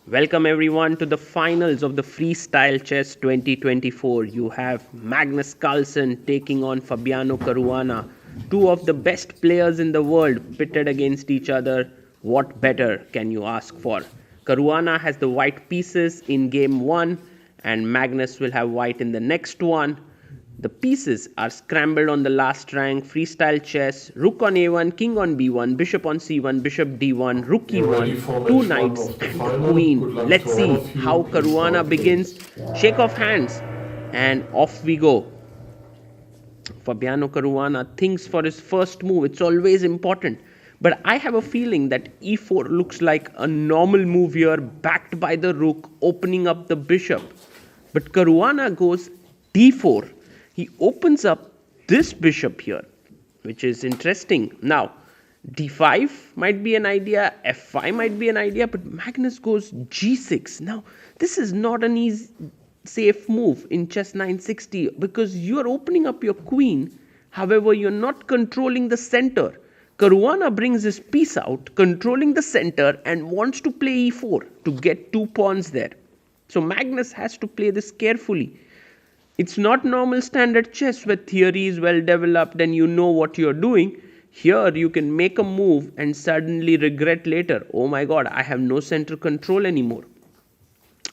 Welcome everyone to the finals of the Freestyle Chess 2024. You have Magnus Carlsen taking on Fabiano Caruana, two of the best players in the world pitted against each other. What better can you ask for? Caruana has the white pieces in game 1 and Magnus will have white in the next one. The pieces are scrambled on the last rank, freestyle chess, rook on a1, king on b1, bishop on c1, bishop d1, rook e1, two knights and the queen. Let's see how Caruana begins. Shake of hands and off we go. Fabiano Caruana thinks for his first move. It's always important. But I have a feeling that e4 looks like a normal move here, backed by the rook, opening up the bishop. But Caruana goes d4. He opens up this bishop here, which is interesting. Now, d5 might be an idea, f5 might be an idea, but Magnus goes g6. Now, this is not an easy, safe move in chess 960 because you're opening up your queen. However, you're not controlling the center. Caruana brings his piece out, controlling the center, and wants to play e4 to get two pawns there. So Magnus has to play this carefully. It's not normal standard chess where theory is well developed and you know what you're doing. Here you can make a move and suddenly regret later. Oh my god, I have no center control anymore.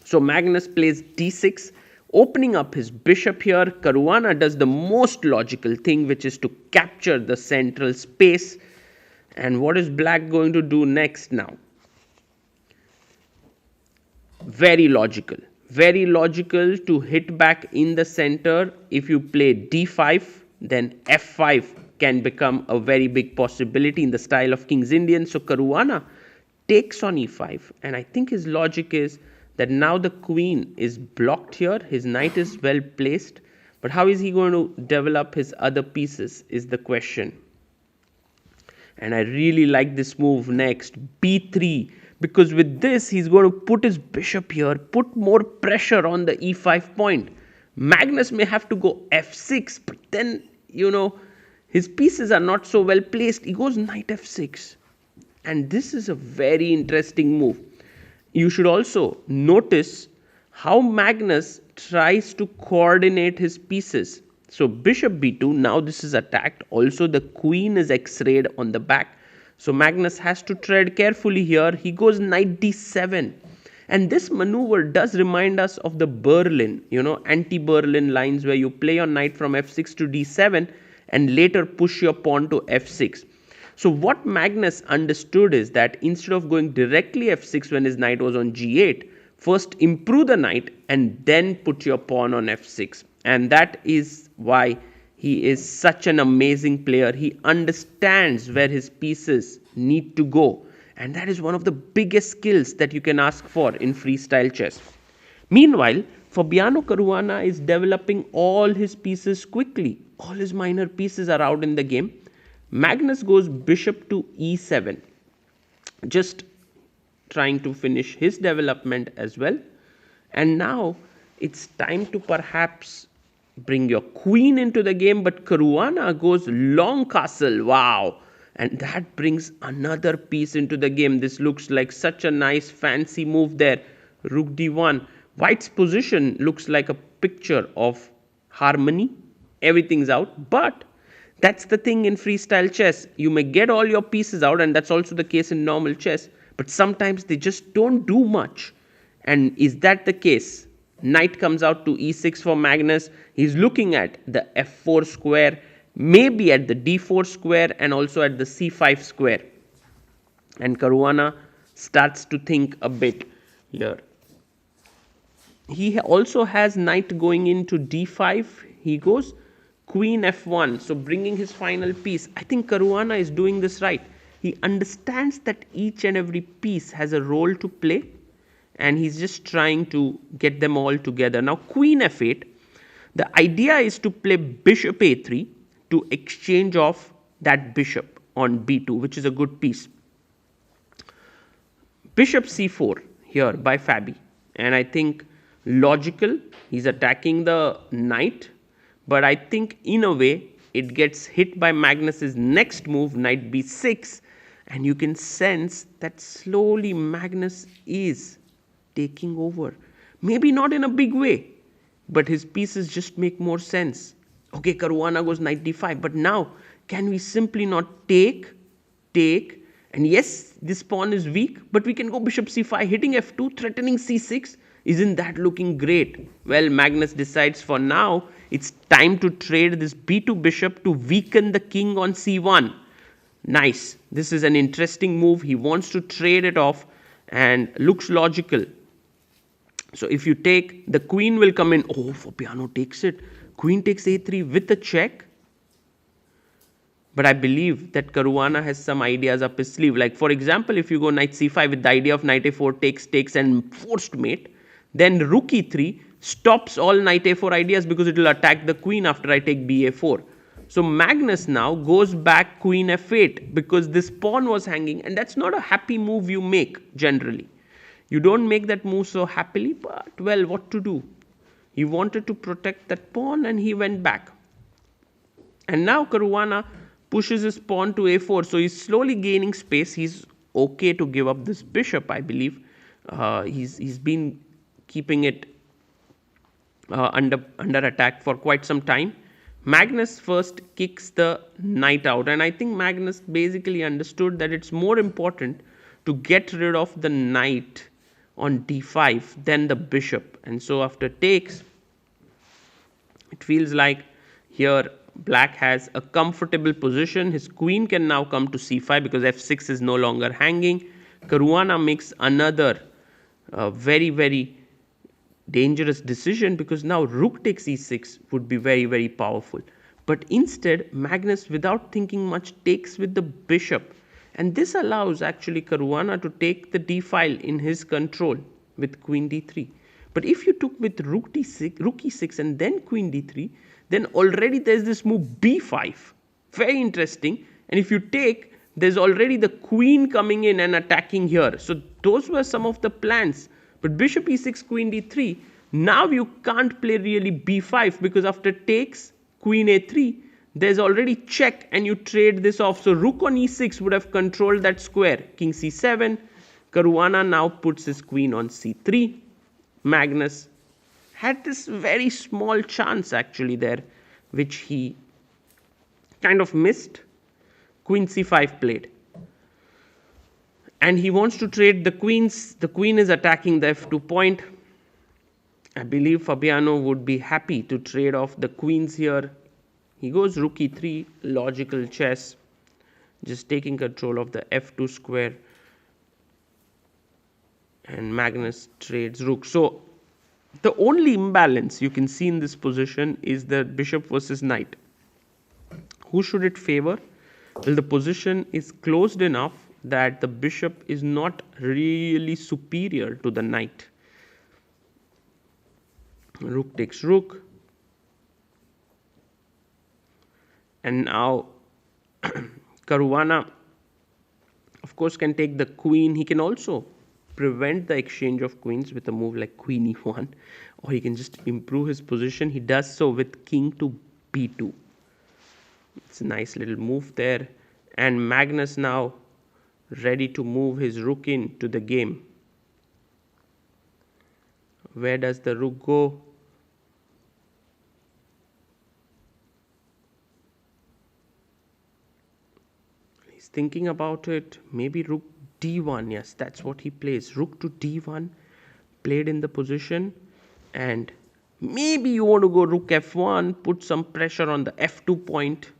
So Magnus plays d6, opening up his bishop here. Caruana does the most logical thing, which is to capture the central space. And what is black going to do next now? Very logical to hit back in the center. If you play d5, then f5 can become a very big possibility in the style of King's Indian. So Caruana takes on e5, and I think his logic is that now the queen is blocked here, his knight is well placed, but how is he going to develop his other pieces is the question. And I really like this move next, b3, because with this he's going to put his bishop here, put more pressure on the e5 point. Magnus may have to go f6, but then his pieces are not so well placed. He goes knight f6, and this is a very interesting move. You should also notice how Magnus tries to coordinate his pieces. So bishop b2, now this is attacked. Also the queen is x-rayed on the back. So Magnus has to tread carefully here. He goes knight d7. And this maneuver does remind us of the Berlin, anti-Berlin lines where you play your knight from f6 to d7 and later push your pawn to f6. So what Magnus understood is that instead of going directly f6 when his knight was on g8, first improve the knight and then put your pawn on f6. And that is why he is such an amazing player. He understands where his pieces need to go. And that is one of the biggest skills that you can ask for in freestyle chess. Meanwhile, Fabiano Caruana is developing all his pieces quickly. All his minor pieces are out in the game. Magnus goes bishop to e7. Just trying to finish his development as well. And now it's time to perhaps bring your queen into the game, but Caruana goes long castle. Wow. And that brings another piece into the game. This looks like such a nice fancy move there. Rook d1. White's position looks like a picture of harmony. Everything's out. But that's the thing in freestyle chess. You may get all your pieces out, and that's also the case in normal chess. But sometimes they just don't do much. And is that the case? Knight comes out to e6 for Magnus. He's looking at the f4 square, maybe at the d4 square, and also at the c5 square. And Caruana starts to think a bit here. He also has knight going into d5. He goes queen f1, so bringing his final piece. I think Caruana is doing this right. He understands that each and every piece has a role to play, and he's just trying to get them all together. Now queen f8, the idea is to play bishop a3 to exchange off that bishop on b2, which is a good piece. Bishop c4 here by Fabi, and I think logical. He's attacking the knight, but I think in a way it gets hit by Magnus's next move, knight b6, and you can sense that slowly Magnus is taking over. Maybe not in a big way, but his pieces just make more sense. Okay, Caruana goes knight d5, but now can we simply not take, and yes, this pawn is weak, but we can go bishop c5, hitting f2, threatening c6. Isn't that looking great? Well, Magnus decides for now it's time to trade this b2 bishop to weaken the king on c1. Nice. This is an interesting move. He wants to trade it off and looks logical. So if you take, the queen will come in. Oh, Fabiano takes it. Queen takes a3 with a check. But I believe that Caruana has some ideas up his sleeve. Like, for example, if you go knight c5 with the idea of knight a4 takes and forced mate, then rook e3 stops all knight a4 ideas because it will attack the queen after I take ba4. So Magnus now goes back queen f8 because this pawn was hanging, and that's not a happy move you make generally. You don't make that move so happily, but well, what to do? He wanted to protect that pawn and he went back. And now Caruana pushes his pawn to a4, so he's slowly gaining space. He's okay to give up this bishop, I believe. He's been keeping it under attack for quite some time. Magnus first kicks the knight out, and I think Magnus basically understood that it's more important to get rid of the knight on d5 than the bishop. And so after takes, it feels like here black has a comfortable position. His queen can now come to c5 because f6 is no longer hanging. Caruana makes another very dangerous decision because now rook takes e6 would be very powerful. But instead, Magnus, without thinking much, takes with the bishop. And this allows actually Caruana to take the d file in his control with queen d3. But if you took with rook e6 and then queen d3, then already there's this move b5. Very interesting. And if you take, there's already the queen coming in and attacking here. So those were some of the plans. But bishop e6, queen d3, now you can't play really b5 because after takes, queen a3, there's already check and you trade this off. So rook on e6 would have controlled that square. King c7, Caruana now puts his queen on c3. Magnus had this very small chance actually there, which he kind of missed. Queen c5 played. And he wants to trade the queens. The queen is attacking the f2 point. I believe Fabiano would be happy to trade off the queens here. He goes rook e3, logical chess, just taking control of the f2 square. And Magnus trades rook. So the only imbalance you can see in this position is the bishop versus knight. Who should it favor? Well, the position is closed enough that the bishop is not really superior to the knight. Rook takes rook. And now Caruana, of course, can take the queen. He can also prevent the exchange of queens with a move like queen e1, or he can just improve his position. He does so with king to b2. It's a nice little move there. And Magnus now ready to move his rook into the game. Where does the rook go? He's thinking about it. Maybe rook d1. Yes, that's what he plays. Rook to d1 played in the position. And maybe you want to go rook f1, put some pressure on the f2 point.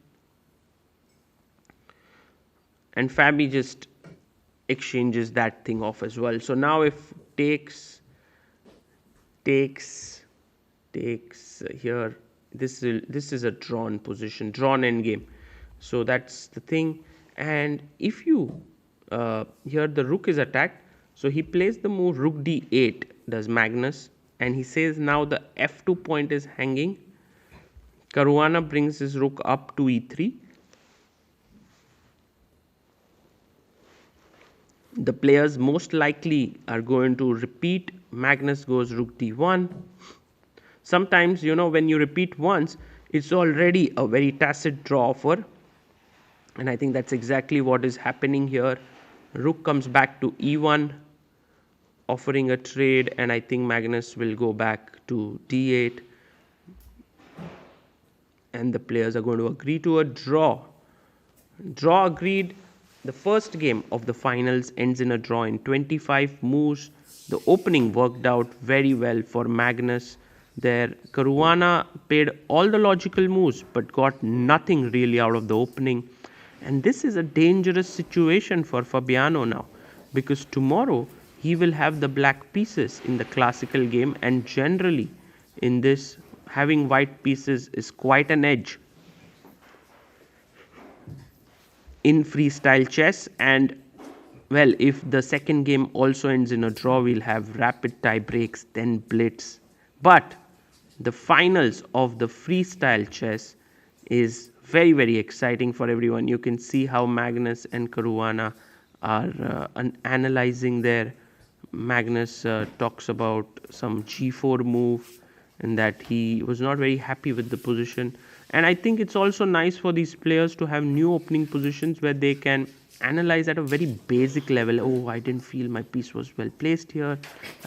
And Fabi just exchanges that thing off as well. So now if takes here, this is a drawn position, drawn endgame. So that's the thing. And if you here the rook is attacked, so he plays the move rook d8, does Magnus, and he says now the f2 point is hanging. Caruana brings his rook up to e3. The players most likely are going to repeat. Magnus goes rook d1. Sometimes, you know, when you repeat once, it's already a very tacit draw offer. And I think that's exactly what is happening here. Rook comes back to e1. offering a trade, and I think Magnus will go back to d8, and the players are going to agree to a draw. Draw agreed. The first game of the finals ends in a draw in 25 moves. The opening worked out very well for Magnus. There, Caruana played all the logical moves but got nothing really out of the opening. And this is a dangerous situation for Fabiano now, because tomorrow he will have the black pieces in the classical game, and generally in this, having white pieces is quite an edge in freestyle chess. And well, if the second game also ends in a draw, we'll have rapid tie breaks, then blitz. But the finals of the freestyle chess is very, very exciting for everyone. You can see how Magnus and Caruana are analyzing there. Magnus talks about some g4 move, and that he was not very happy with the position. And I think it's also nice for these players to have new opening positions where they can analyze at a very basic level. Oh, I didn't feel my piece was well placed here.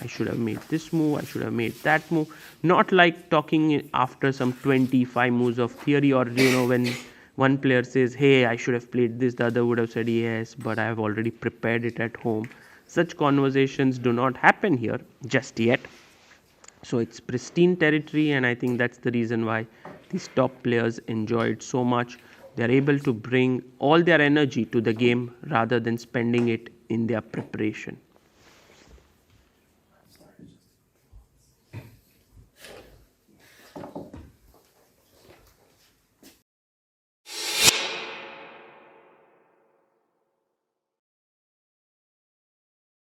I should have made this move. I should have made that move. Not like talking after some 25 moves of theory, or when one player says, hey, I should have played this, the other would have said, yes, but I have already prepared it at home. Such conversations do not happen here just yet. So it's pristine territory, and I think that's the reason why these top players enjoy it so much. They are able to bring all their energy to the game rather than spending it in their preparation.